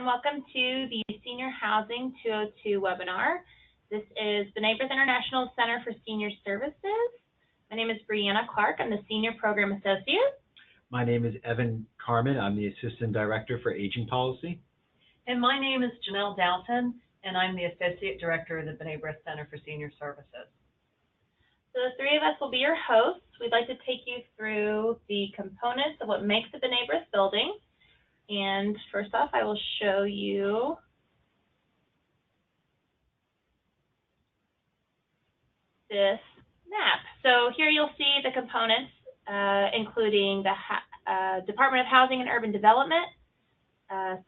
and welcome to the Senior Housing 202 webinar. This is the Neighbors International Center for Senior Services. My name is Brianna Clark. I'm the Senior Program Associate. My name is Evan Carmen. I'm the Assistant Director for Aging Policy. And my name is Janelle Dalton, and I'm the Associate Director of the B'nai B'rith Center for Senior Services. So the three of us will be your hosts. We'd like to take you through the components of what makes the B'nai B'rith building. And first off, I will show you this map. So here you'll see the components, including the Department of Housing and Urban Development,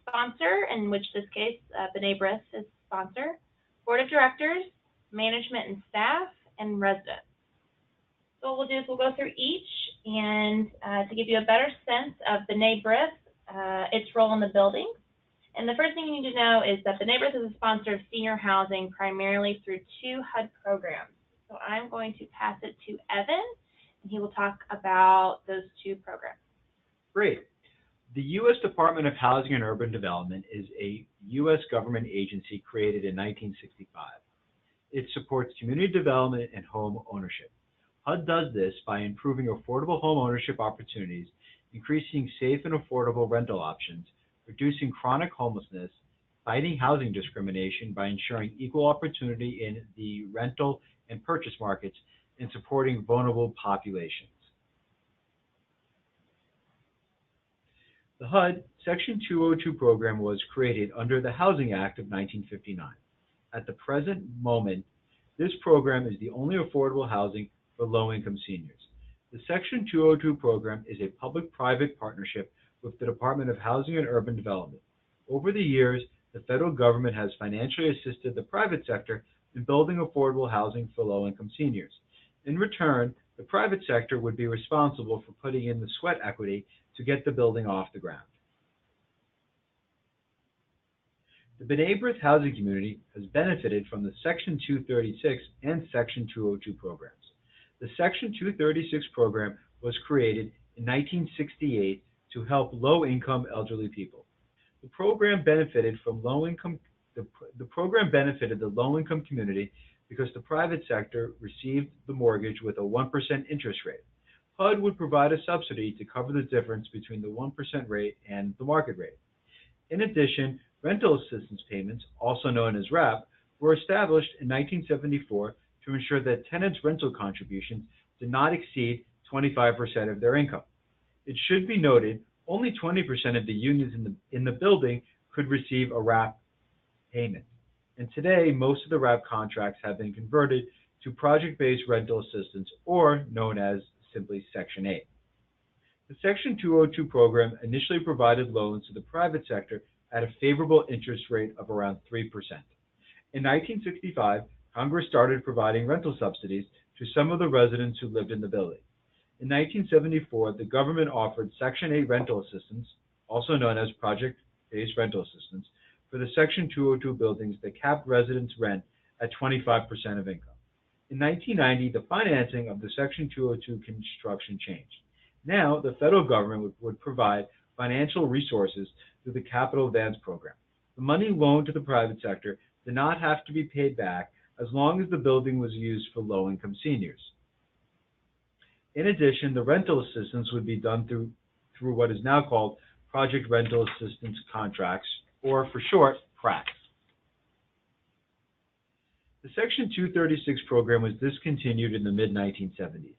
sponsor, in which this case B'nai B'rith is sponsor, Board of Directors, Management and Staff, and residents. So what we'll do is we'll go through each, and to give you a better sense of B'nai B'rith, its role in the building. And the first thing you need to know is that B'nai B'rith is a sponsor of senior housing primarily through 2 HUD programs. So I'm going to pass it to Evan, and he will talk about those 2 programs. Great. The U.S. Department of Housing and Urban Development is a U.S. government agency created in 1965. It supports community development and home ownership. HUD does this by improving affordable home ownership opportunities, increasing safe and affordable rental options, reducing chronic homelessness, fighting housing discrimination by ensuring equal opportunity in the rental and purchase markets, and supporting vulnerable populations. The HUD Section 202 program was created under the Housing Act of 1959. At the present moment, this program is the only affordable housing for low-income seniors. The Section 202 program is a public-private partnership with the Department of Housing and Urban Development. Over the years, the federal government has financially assisted the private sector in building affordable housing for low-income seniors. In return, the private sector would be responsible for putting in the sweat equity to get the building off the ground. The B'nai B'rith housing community has benefited from the Section 236 and Section 202 programs. The Section 236 program was created in 1968 to help low-income elderly people. The program benefited from the program benefited the low-income community because the private sector received the mortgage with a 1% interest rate. HUD would provide a subsidy to cover the difference between the 1% rate and the market rate. In addition, rental assistance payments, also known as RAP, were established in 1974 to ensure that tenants' rental contributions did not exceed 25% of their income. It should be noted, only 20% of the units in the building could receive a RAP payment. And today, most of the RAP contracts have been converted to project-based rental assistance, or known as simply Section 8. The Section 202 program initially provided loans to the private sector at a favorable interest rate of around 3%. In 1965, Congress started providing rental subsidies to some of the residents who lived in the building. In 1974, the government offered Section 8 rental assistance, also known as project-based rental assistance, for the Section 202 buildings that capped residents' rent at 25% of income. In 1990, the financing of the Section 202 construction changed. Now, the federal government would provide financial resources through the Capital Advance Program. The money loaned to the private sector did not have to be paid back as long as the building was used for low-income seniors. In addition, the rental assistance would be done through what is now called Project Rental Assistance Contracts, or for short, PRACs. The Section 236 program was discontinued in the mid-1970s.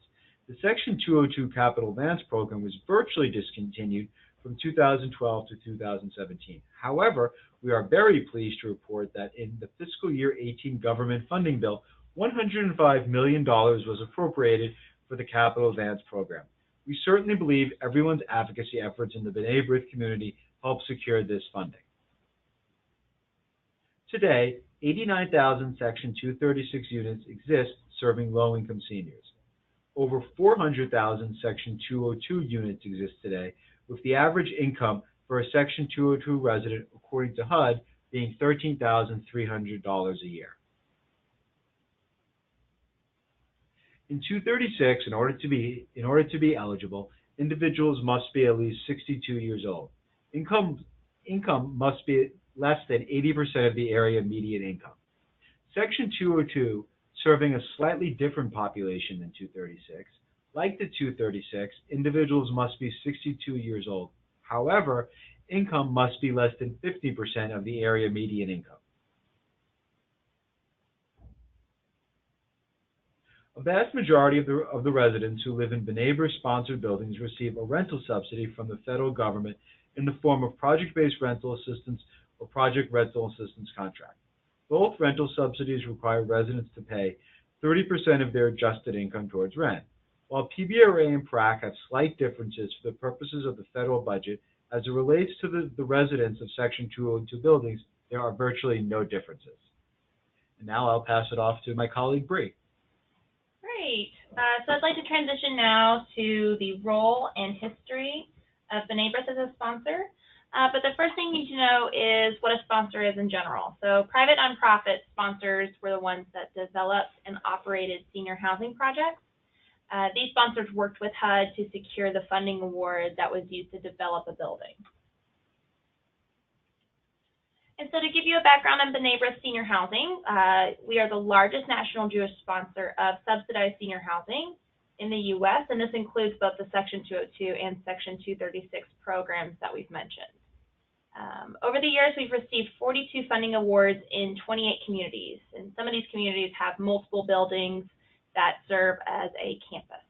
The Section 202 Capital Advance Program was virtually discontinued from 2012 to 2017. However, we are very pleased to report that in the fiscal year 18 government funding bill, $105 million was appropriated for the Capital Advance Program. We certainly believe everyone's advocacy efforts in the B'nai B'rith community helped secure this funding. Today, 89,000 Section 236 units exist serving low-income seniors. Over 400,000 Section 202 units exist today, with the average income for a Section 202 resident, according to HUD, being $13,300 a year. In 236, in order to be eligible, individuals must be at least 62 years old. Income must be less than 80% of the area median income. Section 202, serving a slightly different population than 236, like the 236, individuals must be 62 years old. However, income must be less than 50% of the area median income. A vast majority of the residents who live in B'nai B'rith-sponsored buildings receive a rental subsidy from the federal government in the form of project-based rental assistance or project rental assistance contract. Both rental subsidies require residents to pay 30% of their adjusted income towards rent. While PBRA and PRAC have slight differences for the purposes of the federal budget, as it relates to the residents of Section 202 buildings, there are virtually no differences. And now I'll pass it off to my colleague, Bree. Great. So I'd like to transition now to the role and history of B'nai B'rith as a sponsor. But the first thing you need to know is what a sponsor is in general. So private nonprofit sponsors were the ones that developed and operated senior housing projects. These sponsors worked with HUD to secure the funding award that was used to develop a building. And so to give you a background on B'nai B'rith Senior Housing, we are the largest national Jewish sponsor of subsidized senior housing in the U.S., and this includes both the Section 202 and Section 236 programs that we've mentioned. Over the years, we've received 42 funding awards in 28 communities, and some of these communities have multiple buildings that serve as a campus.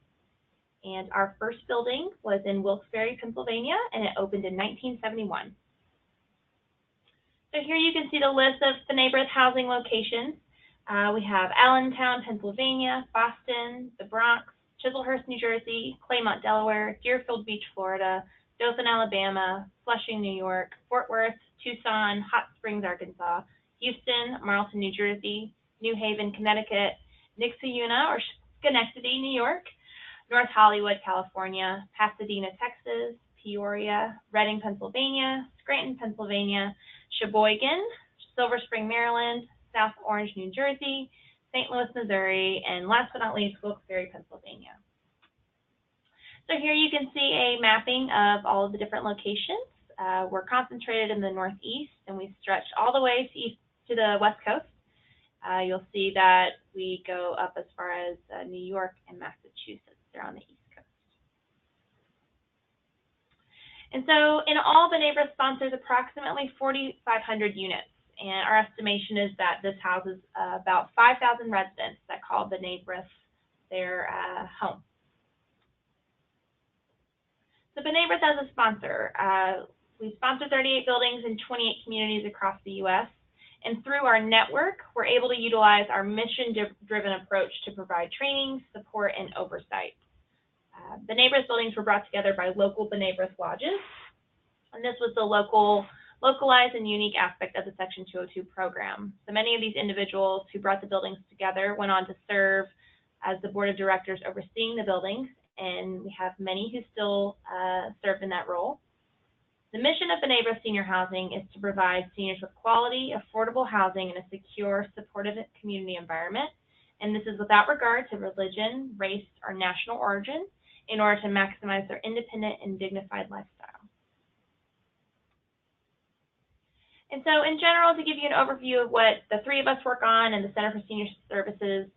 And our first building was in Wilkes-Barre, Pennsylvania, and it opened in 1971. So here you can see the list of B'nai B'rith housing locations. We have Allentown, Pennsylvania, Boston, the Bronx, Chislehurst, New Jersey, Claymont, Delaware, Deerfield Beach, Florida, Dothan, Alabama, Flushing, New York, Fort Worth, Tucson, Hot Springs, Arkansas, Houston, Marlton, New Jersey, New Haven, Connecticut, Nixa-Una or Schenectady, New York, North Hollywood, California, Pasadena, Texas, Peoria, Reading, Pennsylvania, Scranton, Pennsylvania, Sheboygan, Silver Spring, Maryland, South Orange, New Jersey, St. Louis, Missouri, and last but not least, Wilkes-Barre, Pennsylvania. So here you can see a mapping of all of the different locations. We're concentrated in the Northeast, and we stretch all the way to the West Coast. You'll see that we go up as far as New York and Massachusetts. They're on the East Coast. And so in all, B'nai B'rith sponsors approximately 4,500 units. And our estimation is that this houses about 5,000 residents that call B'nai B'rith their home. So B'nai B'rith as a sponsor, we sponsor 38 buildings in 28 communities across the U.S. And through our network, we're able to utilize our mission-driven approach to provide training, support, and oversight. B'nai B'rith buildings were brought together by local B'nai B'rith lodges. And this was the localized and unique aspect of the Section 202 program. So many of these individuals who brought the buildings together went on to serve as the board of directors overseeing the buildings, and we have many who still serve in that role. The mission of B'nai B'rith Senior Housing is to provide seniors with quality, affordable housing in a secure, supportive community environment. And this is without regard to religion, race, or national origin in order to maximize their independent and dignified lifestyle. And so in general, to give you an overview of what the three of us work on and the Center for Senior Services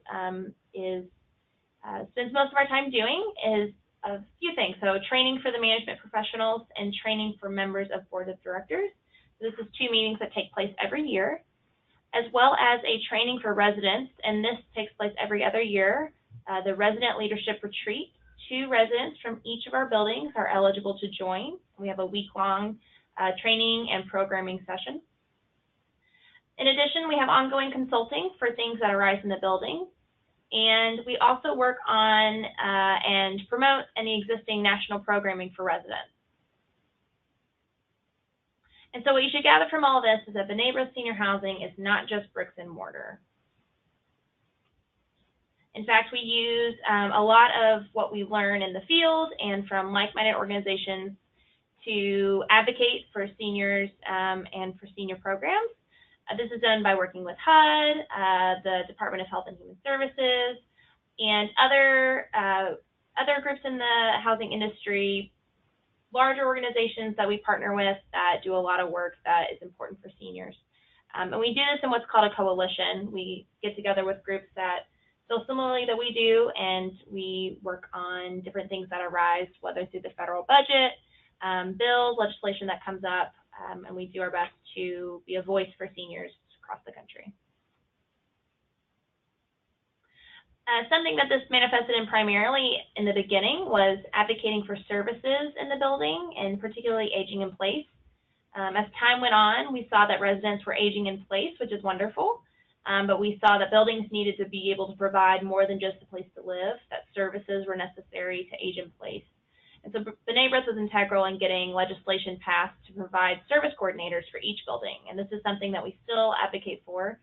spends most of our time doing is a few things. So training for the management professionals and training for members of board of directors. This is 2 meetings that take place every year, as well as a training for residents, and this takes place every other year. The Resident Leadership Retreat. 2 residents from each of our buildings are eligible to join. We have a week-long training and programming session. In addition, we have ongoing consulting for things that arise in the building. And we also work on and promote any existing national programming for residents. And so what you should gather from all this is that B'nai B'rith Senior Housing is not just bricks and mortar. In fact, we use a lot of what we learn in the field and from like-minded organizations to advocate for seniors and for senior programs. This is done by working with HUD, the Department of Health and Human Services, and other groups in the housing industry larger organizations that we partner with that do a lot of work that is important for seniors. And we do this in what's called a coalition. We get together with groups that feel similarly that we do, and we work on different things that arise, whether through the federal budget, bills, legislation that comes up, and we do our best to be a voice for seniors across the country. Something that this manifested in primarily in the beginning was advocating for services in the building, and particularly aging in place. As time went on, we saw that residents were aging in place, which is wonderful, but we saw that buildings needed to be able to provide more than just a place to live, that services were necessary to age in place. And so B'nai B'rith was integral in getting legislation passed to provide service coordinators for each building, and this is something that we still advocate for,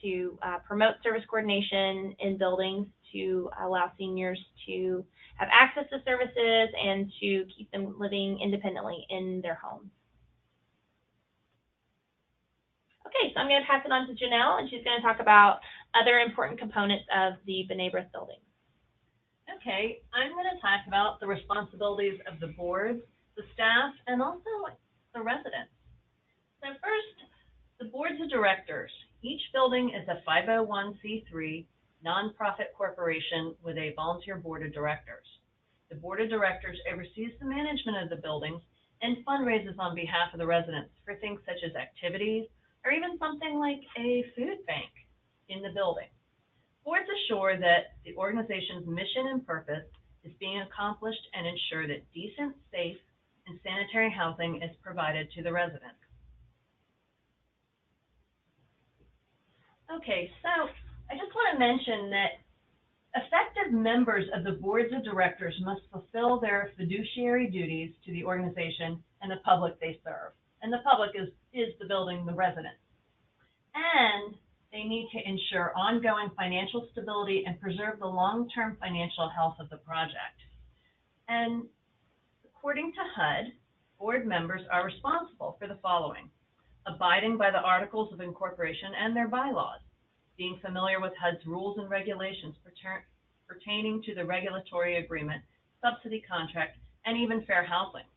to promote service coordination in buildings, to allow seniors to have access to services and to keep them living independently in their homes. Okay, so I'm going to pass it on to Janelle, and she's going to talk about other important components of the B'nai B'rith building. Okay, I'm going to talk about the responsibilities of the boards, the staff, and also the residents. So first, the boards of directors. Each building is a 501c3 nonprofit corporation with a volunteer board of directors. The board of directors oversees the management of the buildings and fundraises on behalf of the residents for things such as activities or even something like a food bank in the building. Boards assure that the organization's mission and purpose is being accomplished and ensure that decent, safe, and sanitary housing is provided to the residents. Okay, so I just want to mention that effective members of the boards of directors must fulfill their fiduciary duties to the organization and the public they serve. And the public is the building, the residents. And they need to ensure ongoing financial stability and preserve the long-term financial health of the project. And according to HUD, board members are responsible for the following: abiding by the Articles of Incorporation and their bylaws, being familiar with HUD's rules and regulations pertaining to the regulatory agreement, subsidy contract, and even fair housing,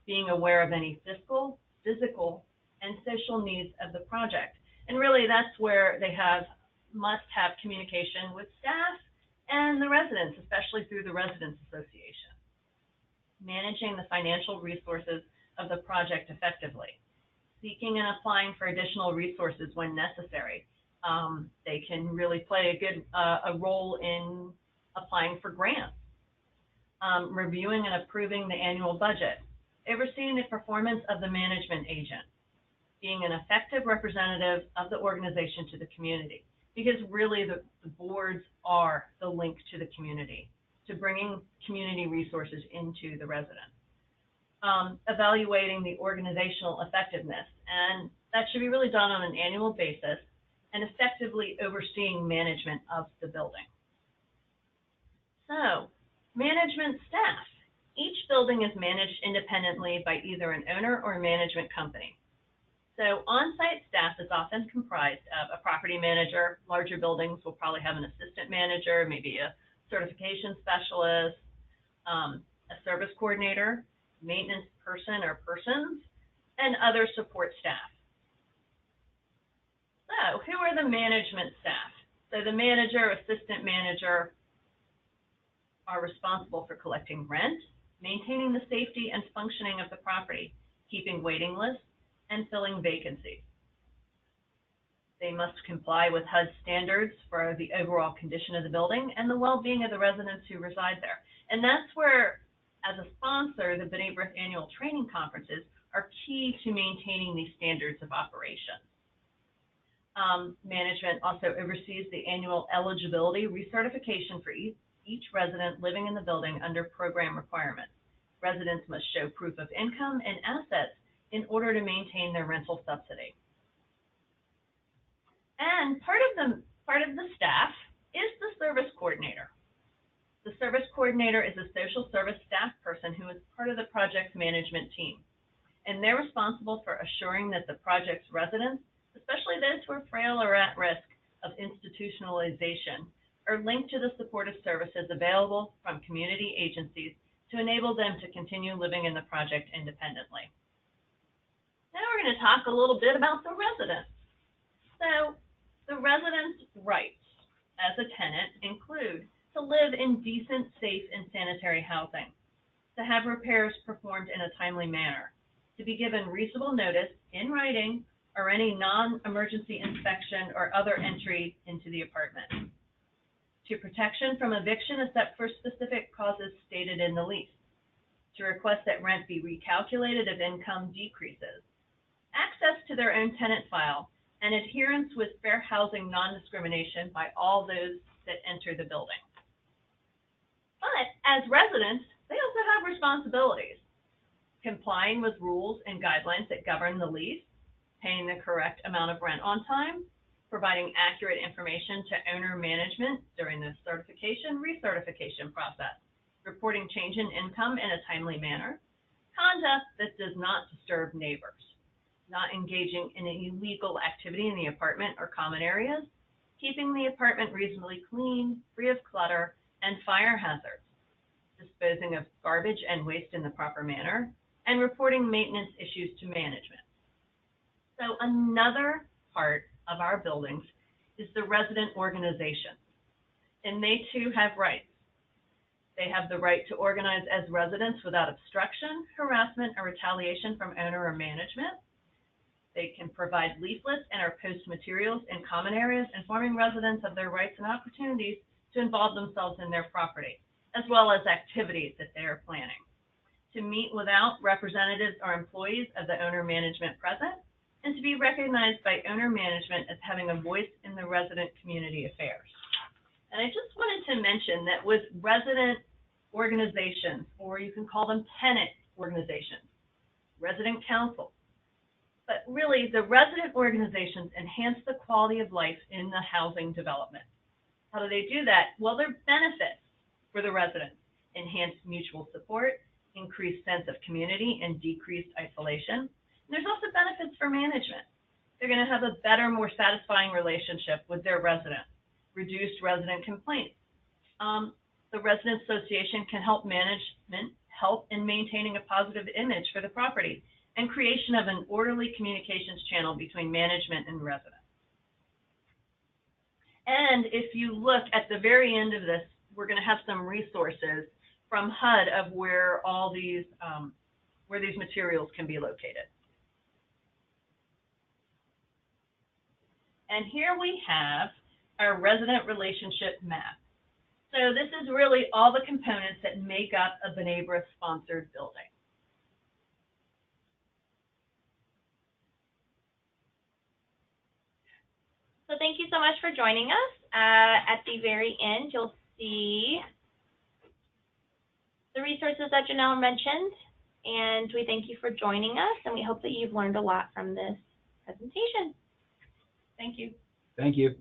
being aware of any fiscal, physical, and social needs of the project. And really that's where they must have communication with staff and the residents, especially through the Residents Association. Managing the financial resources of the project effectively. Seeking and applying for additional resources when necessary. They can really play a role in applying for grants. Reviewing and approving the annual budget. Overseeing the performance of the management agent. Being an effective representative of the organization to the community. Because really the boards are the link to the community, to bringing community resources into the residents. Evaluating the organizational effectiveness, and that should be really done on an annual basis, and effectively overseeing management of the building. So, management staff. Each building is managed independently by either an owner or a management company. So, on-site staff is often comprised of a property manager. Larger buildings will probably have an assistant manager, maybe a certification specialist, a service coordinator, maintenance person or persons, and other support staff. So, who are the management staff? So the manager, assistant manager are responsible for collecting rent, maintaining the safety and functioning of the property, keeping waiting lists, and filling vacancies. They must comply with HUD standards for the overall condition of the building and the well-being of the residents who reside there. And that's where, as a sponsor, the B'nai B'rith annual training conferences are key to maintaining these standards of operation. Management also oversees the annual eligibility recertification for each resident living in the building under program requirements. Residents must show proof of income and assets in order to maintain their rental subsidy. And part of the staff is the service coordinator. The service coordinator is a social service staff person who is part of the project's management team. And they're responsible for assuring that the project's residents, especially those who are frail or at risk of institutionalization, are linked to the supportive services available from community agencies to enable them to continue living in the project independently. Now we're going to talk a little bit about the residents. So the residents' rights as a tenant include to live in decent, safe, and sanitary housing, to have repairs performed in a timely manner, to be given reasonable notice in writing or any non-emergency inspection or other entry into the apartment, to protection from eviction except for specific causes stated in the lease, to request that rent be recalculated if income decreases, access to their own tenant file, and adherence with fair housing non-discrimination by all those that enter the building. But as residents, they also have responsibilities: complying with rules and guidelines that govern the lease, paying the correct amount of rent on time, providing accurate information to owner management during the certification, recertification process, reporting change in income in a timely manner, conduct that does not disturb neighbors, not engaging in an illegal activity in the apartment or common areas, keeping the apartment reasonably clean, free of clutter and fire hazards, disposing of garbage and waste in the proper manner, and reporting maintenance issues to management. So another part of our buildings is the resident organization, and they too have rights. They have the right to organize as residents without obstruction, harassment, or retaliation from owner or management. They can provide leaflets and or post materials in common areas, informing residents of their rights and opportunities to involve themselves in their property, as well as activities that they are planning. To meet without representatives or employees of the owner management present, and to be recognized by owner management as having a voice in the resident community affairs. And I just wanted to mention that with resident organizations, or you can call them tenant organizations, resident councils, but really the resident organizations enhance the quality of life in the housing development. How do they do that? Well, there are benefits for the residents: enhanced mutual support, increased sense of community, and decreased isolation. And there's also benefits for management. They're going to have a better, more satisfying relationship with their residents, reduced resident complaints. The resident association can help management help in maintaining a positive image for the property, and creation of an orderly communications channel between management and residents. And if you look at the very end of this, we're going to have some resources from HUD of where all these materials can be located. And here we have our resident relationship map. So this is really all the components that make up a B'nai B'rith sponsored building. So thank you so much for joining us. At the very end, you'll see the resources that Janelle mentioned, and we thank you for joining us, and we hope that you've learned a lot from this presentation. Thank you. Thank you.